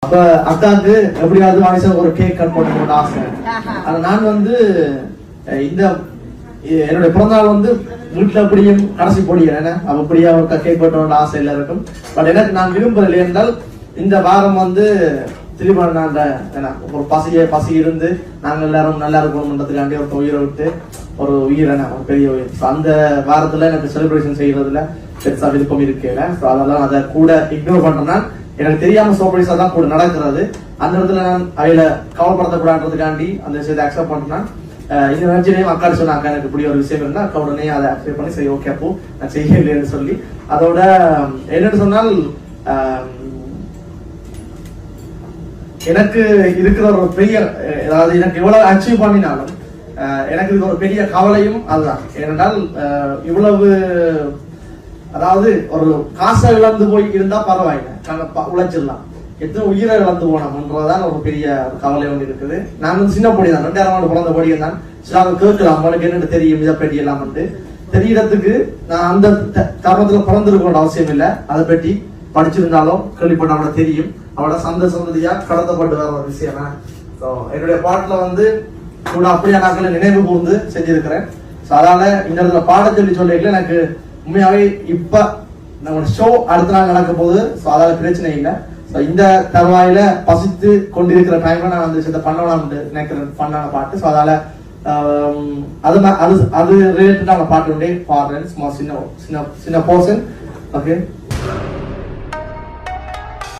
அப்ப அக்காவுக்கு எப்படியாவது வாங்கி ஒரு கேக் கட் பண்ணணும்னு ஆசை. அது நான் வந்து இந்த என்னுடைய பிறந்தநாள் வந்து வீட்டுல அப்படியும் கடைசி போடுகிறேன். அப்படியே அவருக்கு கேக் வெட்டணும்னு ஆசை இல்ல இருக்கும். பட் எனக்கு நான் விரும்புறேன் என்றால் இந்த வாரம் வந்து திரும்ப ஒரு பசி இருந்து நாங்க எல்லாரும் நல்லா இருக்கணும்ன்றதுக்காண்டி ஒரு உயிரை விட்டு ஒரு உயிரை ஒரு பெரிய உயிர். அந்த வாரத்துல எனக்கு செலிப்ரேஷன் செய்யறதுல பெருசா விருப்பம் இருக்கல. அதெல்லாம் அதை கூட இக்னோர் பண்றேன்னா எனக்கு தெரியாம சர்ப்ரைஸா தான் கூட நடக்கிறது. அந்த இடத்துல நான் அவையில கவலைப்படுத்தக்கூடாதுக்காண்டி அந்த விஷயத்தை அக்செப்ட் பண்றேன்னா இந்த நினைச்சிலையும் அக்கா சொன்னாங்க எனக்கு இப்படி ஒரு விஷயம் இருந்தா அக்கா உடனே அதை அக்செப்ட் பண்ணி சரி ஓகே அப்போ நான் செய்யலைன்னு சொல்லி அதோட என்னன்னு சொன்னால் எனக்கு இருக்கிற ஒரு பெரிய அதாவது எனக்கு இவ்வளவு அச்சீவ் பண்ணினாலும் எனக்கு இது ஒரு பெரிய கவலையும் அதுதான். ஏனென்றால் இவ்வளவு அதாவது ஒரு காசை இழந்து போய் இருந்தா பரவாயில்லை உழைச்சிடலாம். எத்தனை உயிரை இழந்து போனோம்ன்றதான் ஒரு பெரிய கவலை ஒன்று இருக்குது. நான் வந்து சின்ன பொடி தான் 2000 ஆண்டு பிறந்த பொடியை தான் சில கேட்கலாம் உங்களுக்கு என்னென்னு தெரியும் இதை பற்றி எல்லாம் வந்து தெரியறதுக்கு நான் அந்த தருணத்துல பிறந்திருக்க அவசியம் இல்லை. அதை பற்றி படிச்சிருந்தாலும் கேள்விப்பட்ட அவளை தெரியும். அவளோட சந்ததியா கடத்தப்பட்டு வர ஒரு விஷயம். என்னுடைய பாட்டுல வந்து கூட அப்படியே நாட்களை நினைவு கூர்ந்து செஞ்சிருக்கிறேன். அதனால இந்த இடத்துல பாட சொல்லிக்கல எனக்கு உண்மையாவே இப்ப நம்ம ஷோ அடுத்த நாள் நடக்கும் போது அதால பிரச்சனை இல்லை. இந்த தருவாயில பசித்து கொண்டிருக்கிற டைம்ல நான் அந்த விஷயத்த பண்ணலாம்னு நினைக்கிறேன். பண்ணான பாட்டு. அதால அது ரிலேட்டடான பாட்டு உண்டே பாடுறேன். சின்ன போர்ஷன். ஓகே.